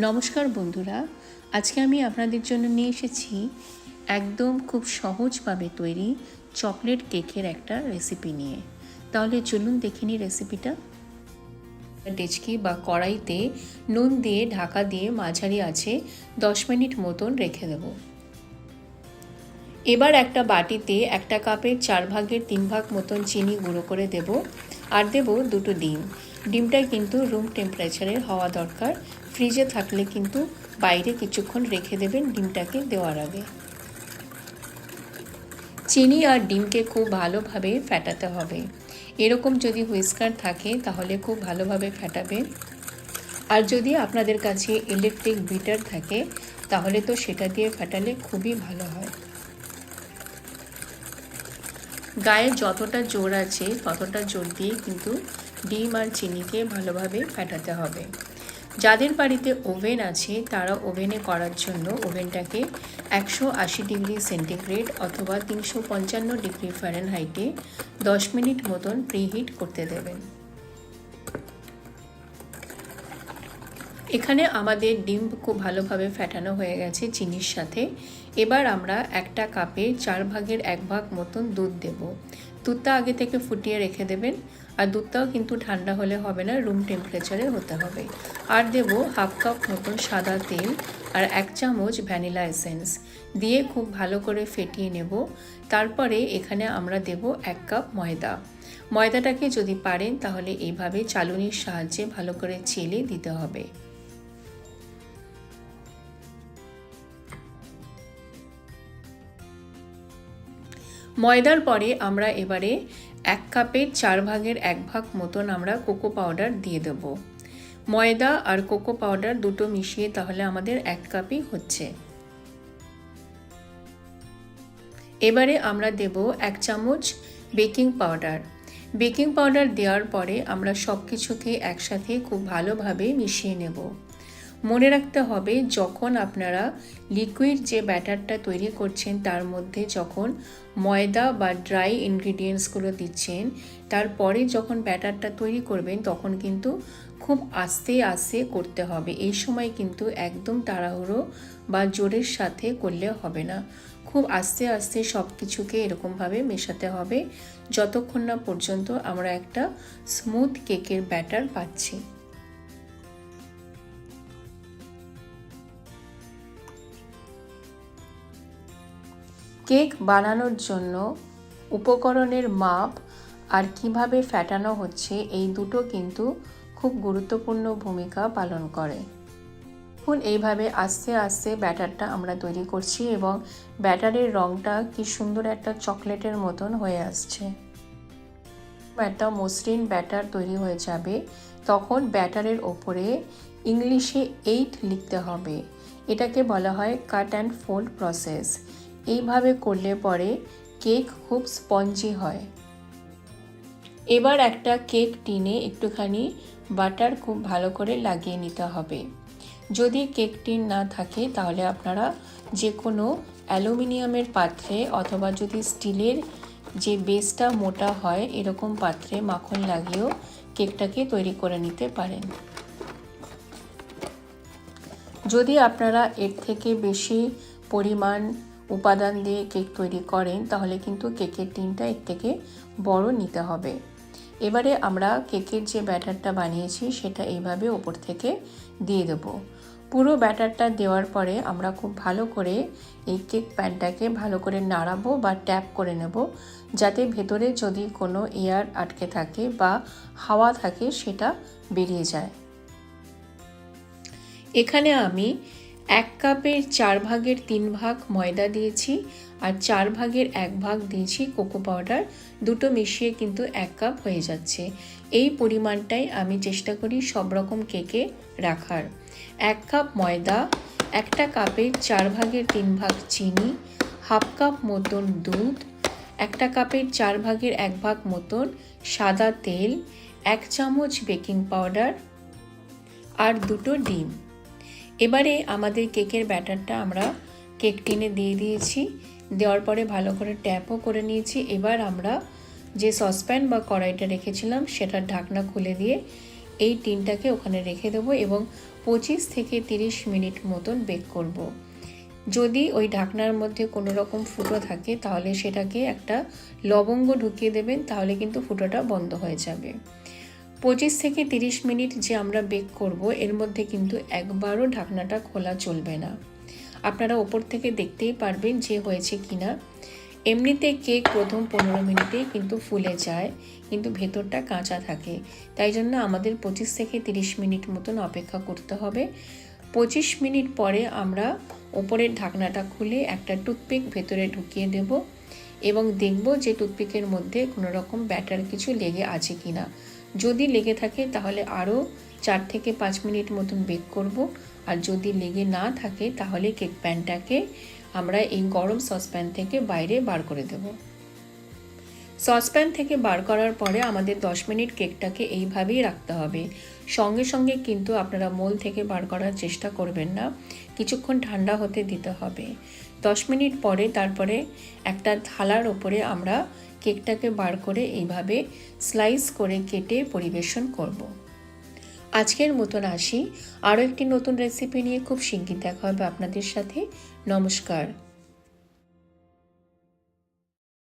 নমস্কার বন্ধুরা, আজকে আমি আপনাদের জন্য নিয়ে এসেছি একদম খুব সহজভাবে তৈরি চকলেট কেকের একটা রেসিপি নিয়ে। তাহলে চলুন দেখে নিই রেসিপিটা। ডেচকি বা কড়াইতে নুন দিয়ে ঢাকা দিয়ে মাঝারি আছে 10 মিনিট মতন রেখে দেব। এবার একটা বাটিতে 1 কাপের 4 ভাগের 3 ভাগ মতন চিনি গুঁড়ো করে দেব আর দেব 2টো ডিম। ডিমটা কিন্তু রুম টেম্পারেচারের হওয়া দরকার, ফ্রিজে থাকলে কিন্তু বাইরে কিছুক্ষণ রেখে দেবেন ডিমটাকে দেওয়ার আগে। চিনি আর ডিমকে খুব ভালোভাবে ফেটাতে হবে। এরকম যদি হুইস্কার থাকে তাহলে খুব ভালোভাবে ফেটাবেন, আর যদি আপনাদের কাছে ইলেকট্রিক বিটার থাকে তাহলে তো সেটা দিয়ে ফেটালে খুবই ভালো হয়। গায়ে যতটা জোর আছে ততটা জোর দিয়ে কিন্তু ডিম আর চিনিকে ভালোভাবে ফেটাতে হবে। যাদের বাড়িতে ওভেন আছে তারা ওভেনে করার জন্য ওভেনটাকে 180 ডিগ্রি সেন্টিগ্রেড অথবা 355 ডিগ্রি ফারেনহাইটে 10 মিনিট মতন প্রিহিট করতে দেবেন। এখানে আমাদের ডিম খুব ভালোভাবে ফেটানো হয়ে গেছে চিনির সাথে। এবার আমরা 1 কাপে 4 ভাগের 1 ভাগ মতন দুধ দেব। দুধটা আগে থেকে ফুটিয়ে রেখে দেবেন, আর দুধটাও কিন্তু ঠান্ডা হলে হবে না, রুম টেম্পারেচারে হতে হবে। আর দেব 1/2 কাপ মতন সাদা তেল আর 1 চামচ ভ্যানিলা এসেন্স দিয়ে খুব ভালো করে ফেটিয়ে নেব। তারপরে এখানে আমরা দেব 1 কাপ ময়দা। ময়দাটাকে যদি পারেন তাহলে এইভাবে চালুনির সাহায্যে ভালো করে চেলে দিতে হবে। ময়দার পরে আমরা এবারে 1 কাপের 4 ভাগের 1 ভাগ মতন আমরা কোকো পাউডার দিয়ে দেব। ময়দা আর কোকো পাউডার দুটো মিশিয়ে তাহলে আমাদের 1 কাপই হচ্ছে। এবারে আমরা দেব 1 চামচ বেকিং পাউডার। বেকিং পাউডার দেওয়ার পরে আমরা সব কিছুকে একসাথে খুব ভালোভাবে মিশিয়ে নেব। মনে রাখতে হবে যখন আপনারা লিকুইড যে ব্যাটারটা তৈরি করছেন তার মধ্যে যখন ময়দা বা ড্রাই ইনগ্রিডিয়েন্টসগুলো দিচ্ছেন, তারপরে যখন ব্যাটারটা তৈরি করবেন তখন কিন্তু খুব আস্তে আস্তে করতে হবে। এই সময় কিন্তু একদম তাড়াহুড়ো বা জোরের সাথে করলে হবে না, খুব আস্তে আস্তে সব কিছুকে এরকমভাবে মেশাতে হবে যতক্ষণ না পর্যন্ত আমরা একটা স্মুথ কেকের ব্যাটার পাচ্ছি। কেক বানানোর জন্য উপকরণের মাপ আর কিভাবে ফেটানো হচ্ছে এই দুটো কিন্তু খুব গুরুত্বপূর্ণ ভূমিকা পালন করে। এখন এইভাবে আস্তে আস্তে ব্যাটারটা আমরা তৈরি করছি এবং ব্যাটারের রঙটা কি সুন্দর একটা চকলেটের মতন হয়ে আসছে। একটা মসৃণ ব্যাটার তৈরি হয়ে যাবে তখন ব্যাটারের ওপরে ইংলিশে 8 লিখতে হবে। এটাকে বলা হয় কাট অ্যান্ড ফোল্ড প্রসেস। এইভাবে করলে পরে কেক খুব স্পঞ্জি হয়। এবার একটা কেক টিনে একটুখানি বাটার খুব ভালো করে লাগিয়ে নিতে হবে। যদি কেক টিন না থাকে তাহলে আপনারা যে কোনো অ্যালুমিনিয়ামের পাত্রে অথবা যদি স্টিলের যে বেসটা মোটা হয় এরকম পাত্রে মাখন লাগিয়েও কেকটাকে তৈরি করে নিতে পারেন। যদি আপনারা এর থেকে বেশি পরিমাণ উপাদান দিয়ে কেক তৈরি করেন তাহলে কিন্তু কেকের টিনটা এর থেকে বড় নিতে হবে। এবারে আমরা কেকের যে ব্যাটারটা বানিয়েছি সেটা এইভাবে ওপর থেকে দিয়ে দেব। পুরো ব্যাটারটা দেওয়ার পরে আমরা খুব ভালো করে এই কেক প্যানটাকে ভালো করে নাড়াবো বা ট্যাপ করে নেব, যাতে ভেতরে যদি কোনো এয়ার আটকে থাকে বা হাওয়া থাকে সেটা বেরিয়ে যায়। এখানে আমি 1 কাপের 4 ভাগের 3 ভাগ ময়দা দিয়েছি আর 4 ভাগের 1 ভাগ দিয়েছি কোকো পাউডার। দুটো মিশিয়ে কিন্তু 1 কাপ হয়ে যাচ্ছে। এই পরিমাণটাই আমি চেষ্টা করি সব রকম কেকে রাখার। 1 কাপ ময়দা, 1 কাপের 4 ভাগের 3 ভাগ চিনি, 1/2 কাপ মতন দুধ, 1 কাপের 4 ভাগের 1 ভাগ মতন সাদা তেল, 1 চামচ বেকিং পাউডার আর 2টো ডিম। এবারে আমাদের কেকের ব্যাটারটা আমরা কেক টিনে দিয়ে দিয়েছি। দেওয়ার পরে ভালো করে ট্যাপও করে নিয়েছি। এবার আমরা যে সসপ্যান বা কড়াইটা রেখেছিলাম সেটার ঢাকনা খুলে দিয়ে এই টিনটাকে ওখানে রেখে দেবো এবং 25 থেকে 30 মিনিট মতন বেক করব। যদি ওই ঢাকনার মধ্যে কোনো রকম ফুটো থাকে তাহলে সেটাকে একটা লবঙ্গ ঢুকিয়ে দেবেন, তাহলে কিন্তু ফুটোটা বন্ধ হয়ে যাবে। 25 থেকে 30 মিনিট যে আমরা বেক করব, এর মধ্যে কিন্তু একবারও ঢাকনাটা খোলা চলবে না। আপনারা ওপর থেকে দেখতেই পারবেন যে হয়েছে কিনা। এমনিতে কেক প্রথম 15 মিনিটেই কিন্তু ফুলে যায়, কিন্তু ভেতরটা কাঁচা থাকে, তাই জন্য আমাদের 25 থেকে 30 মিনিট মতন অপেক্ষা করতে হবে। 25 মিনিট পরে আমরা ওপরের ঢাকনাটা খুলে একটা টুথপিক ভেতরে ঢুকিয়ে দেব এবং দেখব যে টুথপিকের মধ্যে কোনো রকম ব্যাটার কিছু লেগে আছে কিনা। যদি লেগে থাকে তাহলে আরও 4 থেকে 5 মিনিট মতন বেক করব, আর যদি লেগে না থাকে তাহলে কেক প্যানটাকে আমরা এই গরম সসপ্যান থেকে বাইরে বার করে দেব। সসপ্যান থেকে বার করার পরে আমাদের 10 মিনিট কেকটাকে এইভাবেই রাখতে হবে। সঙ্গে সঙ্গে কিন্তু আপনারা মোল থেকে বার করার চেষ্টা করবেন না, কিছুক্ষণ ঠান্ডা হতে দিতে হবে। 10 মিনিট পরে তারপরে একটা থালার ওপরে আমরা কেকটাকে বার করে এইভাবে স্লাইস করে কেটে পরিবেশন করব। আজকের মতন আসি, আরও একটি নতুন রেসিপি নিয়ে খুব শিগগির দেখা হবে আপনাদের সাথে। নমস্কার।